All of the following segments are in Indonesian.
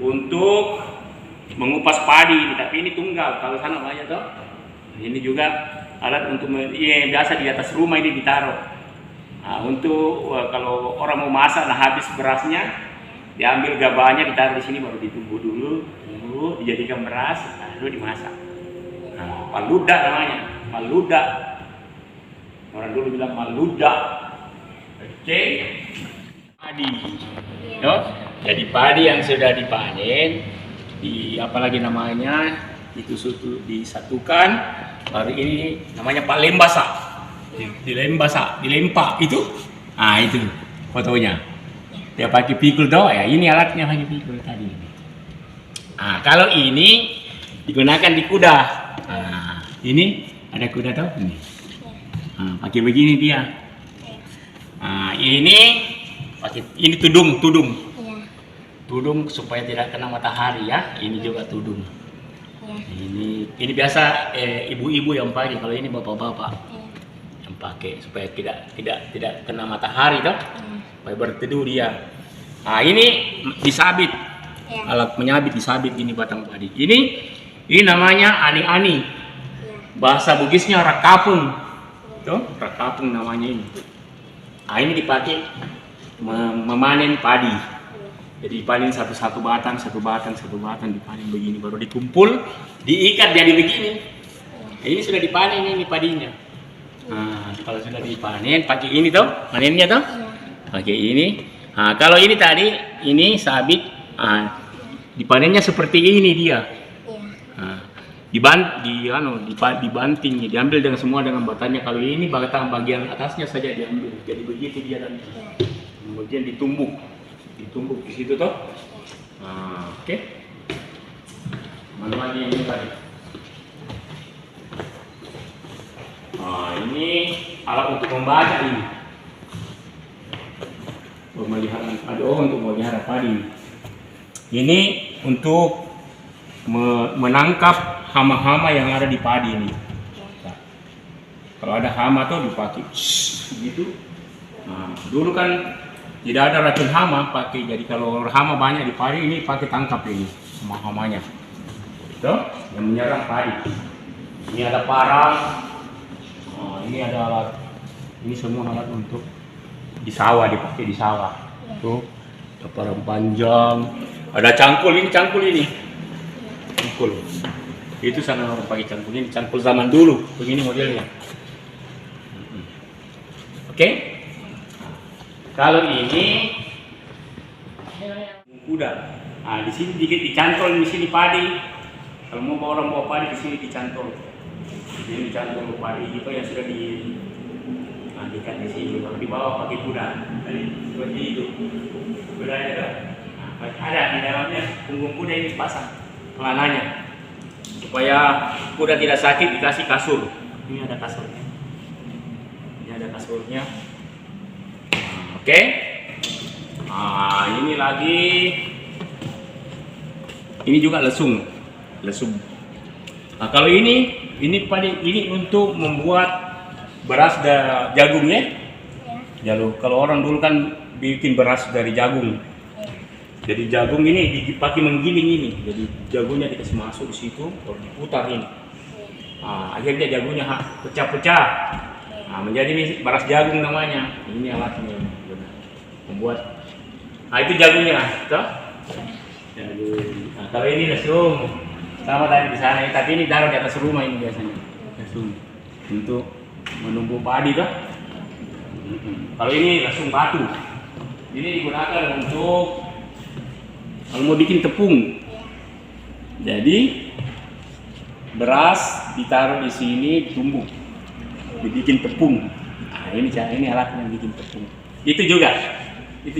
untuk mengupas padi, tapi ini tunggal. Kalau sana banyak toh. Ini juga alat untuk biasa di atas rumah ini ditaruh. Nah, untuk kalau orang mau masak, nah habis berasnya, diambil gabahnya ditaruh di sini baru ditumbuk dulu, dijadikan beras, lalu dimasak. Nah, paluda namanya, paluda. Orang dulu bilang paluda. Oke, padi. Yo, jadi padi yang sudah dipanen, apalagi namanya itu disatukan, baru ini namanya palembasa. Dilempak itu. Ah itu fotonya. Dia pakai pikul doh ya, ini alatnya pakai pikul tadi. Ah kalau ini digunakan di kuda. Ah ini ada kuda toh ini. Ah, pakai begini dia. Ah ini pakai tudung. Tudung supaya tidak kena matahari ya. Ini juga tudung. Ini biasa ibu-ibu yang pakai, kalau ini bapak-bapak yang pakai supaya tidak kena matahari toh. Supaya berteduh dia. Nah, ini disabit. Alat menyabit disabit ini batang padi. Ini namanya ani-ani. Bahasa Bugisnya rakapung. Tuh, rakapung namanya ini. Nah, ini dipakai memanen padi. Jadi panen satu batang dipanen begini, baru dikumpul, diikat jadi begini. Ini sudah dipanen ini padinya. Nah, kalau sudah dipanen pakai ini toh, panennya toh, pakai ini. Nah, kalau ini tadi ini sabit, dipanennya seperti ini dia. Nah, dibanting, diambil dengan semua dengan batangnya. Kalau ini batang bagian atasnya saja diambil, jadi begitu dia nanti. Kemudian ditumbuk di situ toh. Nah, oke. Mana lagi ini tadi? Nah, ini alat untuk membaca ini. Untuk memelihara padi. Ini untuk menangkap hama-hama yang ada di padi ini. Nah, kalau ada hama tuh dipakai gitu. Nah, dulu kan tidak ada racun hama pakai, jadi kalau hama banyak di padi ini pakai tangkap ini hama-hamanya. Itu yang menyerang padi. Ini ada parang. Ini ada alat. Ini semua alat untuk di sawah, dipakai di sawah. Tuh, ada parang panjang. Ada cangkul ini. Cangkul. Itu sana orang pakai cangkul ini, cangkul zaman dulu. Begini modelnya. Oke? Kalau ini kuda. Nah, di sini dicantol di sini padi. Kalau mau orang bawa padi di sini dicantol. Di sini dicantol padi itu yang sudah diikat di sini. Baru dibawa pakai kuda. Jadi seperti itu. Kuda ada. Nah, ada di dalamnya punggung kuda ini pasang pelananya. Supaya kuda tidak sakit dikasih kasur. Ini ada kasurnya. Oke. Nah, ini lagi. Ini juga lesung. Nah, kalau ini untuk membuat beras jagung ya. Kalau orang dulu kan bikin beras dari jagung. Jadi jagung ini dipakai menggiling ini. Jadi jagungnya dikasih masuk di situ, baru diputar ini. Nah, akhirnya jagungnya pecah-pecah. Nah, menjadi beras jagung namanya. Ini alatnya membuat. Nah, itu jagungnya, toh. Nah, kalau ini lesung, sama tadi di sana. Tapi ini taruh di atas rumah ini biasanya. Lesung untuk menumbuk padi, toh. Kalau ini lesung batu. Ini digunakan untuk kalau mau bikin tepung. Jadi beras ditaruh di sini, ditumbuk, dibikin tepung. Nah, ini alatnya yang bikin tepung. Itu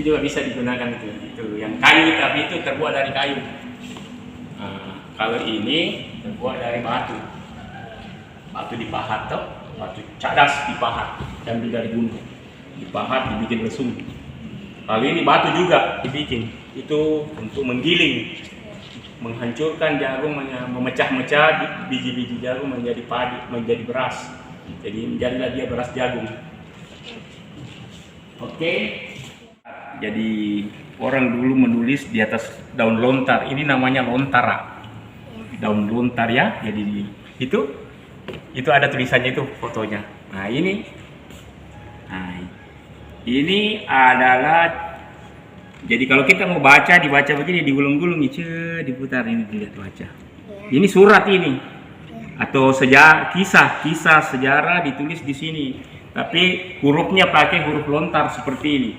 juga bisa digunakan itu yang kayu, tapi itu terbuat dari kayu. Nah, kalau ini terbuat dari batu dipahat toh, batu cadas dipahat, diambil dari gunung, dipahat dibikin lesung. Kalau ini batu juga dibikin, itu untuk menggiling, menghancurkan jagung, memecah-mecah biji-biji jagung menjadi padi, menjadi beras. Jadi menjadilah dia beras jagung. Oke. Jadi orang dulu menulis di atas daun lontar. Ini namanya lontara. Daun lontar ya. Jadi itu ada tulisannya itu fotonya. Nah ini adalah, jadi kalau kita mau dibaca begini, digulung-gulung, diputar ini, dilihat baca. Ini surat ini, atau kisah sejarah ditulis di sini, tapi hurufnya pakai huruf lontar seperti ini.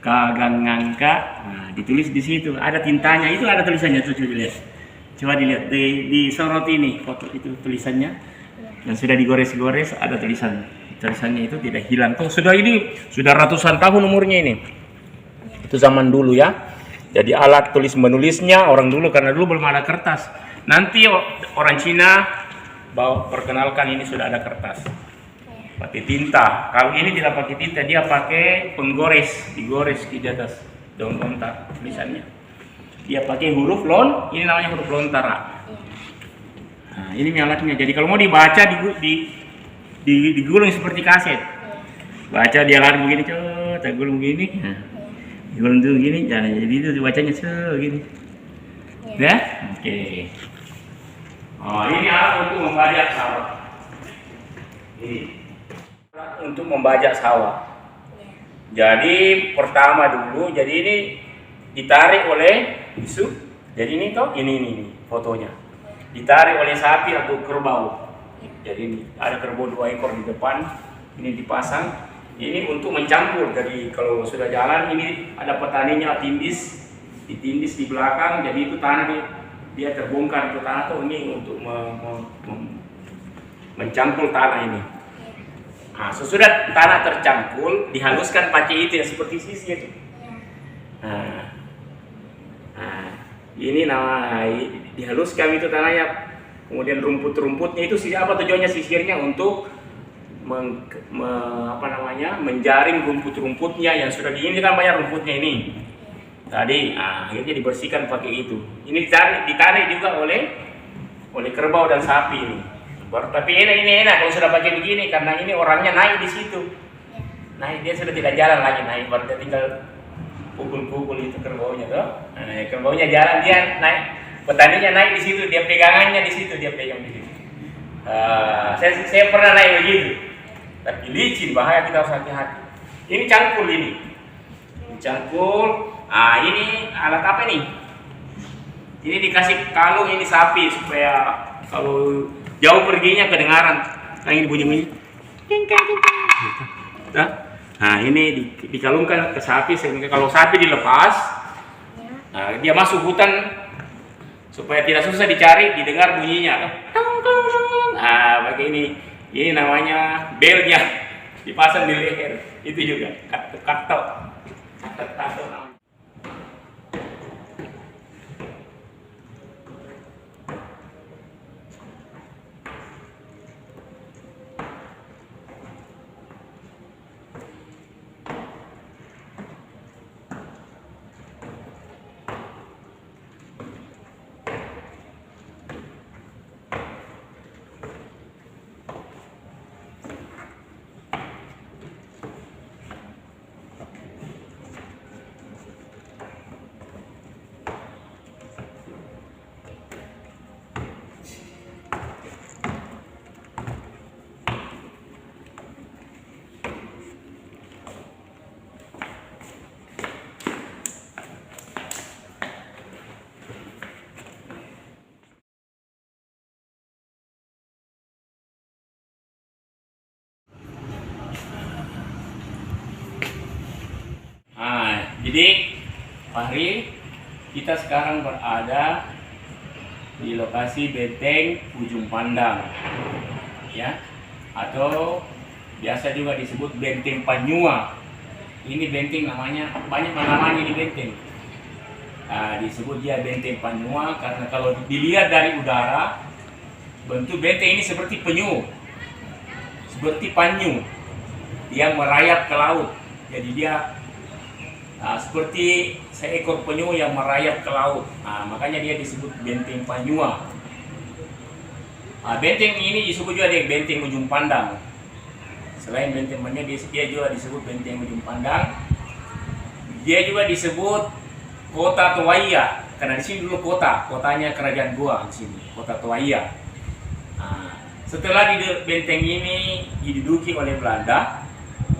Kagangangka, ditulis di situ, ada tintanya, itu ada tulisannya tuh, coba dilihat disorot ini foto itu tulisannya, dan sudah digores-gores, ada tulisannya itu tidak hilang. Sudah ratusan tahun umurnya ini. Itu zaman dulu ya. Jadi alat tulis menulisnya orang dulu, karena dulu belum ada kertas. Nanti orang Cina perkenalkan ini sudah ada kertas. Pakai tinta. Kalau ini tidak pakai tinta, dia pakai penggores, digores di atas daun lontar tulisannya. Dia pakai huruf ini namanya huruf lontara. Nah, ini alatnya. Jadi kalau mau dibaca digulung seperti kaset. Baca dia lari begini, gulung begini. Digulung dulu begini, jadi itu dibacanya begini. Ya? Oke. Oh, ini alat untuk membajak sawah. Ini untuk membajak sawah. Jadi pertama dulu, jadi ini ditarik oleh bisu. Jadi ini fotonya. Ditarik oleh sapi atau kerbau. Jadi ini ada kerbau 2 ekor di depan, ini dipasang. Ini untuk mencampur. Jadi kalau sudah jalan, ini ada petaninya ditindis di belakang. Jadi itu tanah dia terbongkar itu tanah tuh, ini untuk mencampur tanah ini. Nah, sesudah tanah tercampur, dihaluskan pakai itu ya, seperti sisir. Ini dihaluskan itu tanahnya. Kemudian rumput-rumputnya itu apa tujuannya sisirnya? Untuk menjaring rumput-rumputnya yang sudah ini kan banyak rumputnya ini. Tadi akhirnya dibersihkan pakai itu. Ini ditarik juga oleh kerbau dan sapi ini. Tapi ini enak kalau sudah pakai begini, karena ini orangnya naik di situ. Naik, dia sudah tidak jalan lagi naik, baru dia tinggal pukul-pukul itu kerbaunya tuh. Kerbaunya jalan, dia naik. Petaninya naik di situ, dia pegangannya di situ, dia pegang di situ. Saya pernah naik begitu. Tapi licin, bahaya, kita harus hati-hati. Ini cangkul ini. Cangkul. Ini alat apa nih? Ini dikasih kalung ini sapi supaya kalau jauh perginya kedengaran. Nah ini bunyi-bunyi. Nah ini dikalungkan ke sapi sehingga kalau sapi dilepas, dia masuk hutan supaya tidak susah dicari, didengar bunyinya. Pakai ini namanya belnya, dipasang di leher. Itu juga katok. Jadi Fahri, kita sekarang berada di lokasi Benteng Ujung Pandang, ya, atau biasa juga disebut Benteng Panyua. Ini benteng namanya, banyak namanya di benteng. Disebut dia Benteng Panyua karena kalau dilihat dari udara, bentuk benteng ini seperti penyu, seperti panyu, dia merayap ke laut. Jadi dia seperti seekor penyu yang merayap ke laut. Makanya dia disebut Benteng Panyua. Benteng ini disebut juga Benteng Ujung Pandang. Selain benteng Panyua, dia juga disebut Benteng Ujung Pandang. Dia juga disebut Kota Towaia karena di sini dulu kotanya kerajaan Goa di sini, Kota Towaia. Nah, setelah benteng ini diduduki oleh Belanda,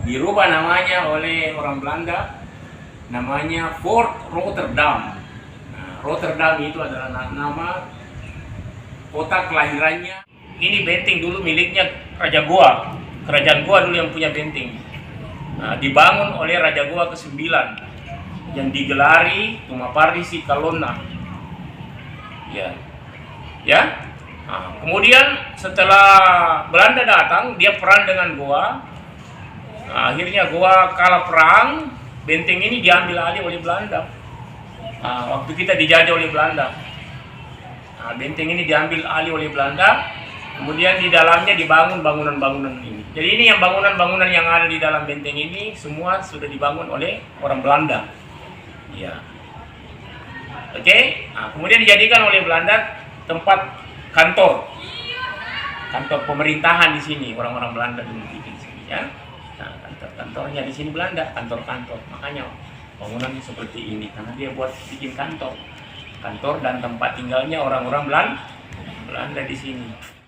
dirubah namanya oleh orang Belanda, namanya Fort Rotterdam. Nah, Rotterdam itu adalah nama kota kelahirannya. Ini benteng dulu miliknya Raja Goa, kerajaan Goa dulu yang punya benteng. Nah, dibangun oleh Raja Goa ke-9 yang digelari Tumapardi Sikalona. Ya. Nah, kemudian setelah Belanda datang, dia perang dengan Goa. Nah, akhirnya Goa kalah perang, benteng ini diambil alih oleh Belanda. Nah, waktu kita dijajah oleh Belanda. Nah, benteng ini diambil alih oleh Belanda. Kemudian di dalamnya dibangun bangunan-bangunan ini. Jadi ini yang bangunan-bangunan yang ada di dalam benteng ini semua sudah dibangun oleh orang Belanda. Ya. Oke. Nah, kemudian dijadikan oleh Belanda tempat kantor pemerintahan di sini. Orang-orang Belanda dulu bikin di sini, ya. Nah, kantornya di sini Belanda, kantor-kantor. Makanya bangunannya seperti ini karena dia buat bikin kantor dan tempat tinggalnya orang-orang Belanda di sini.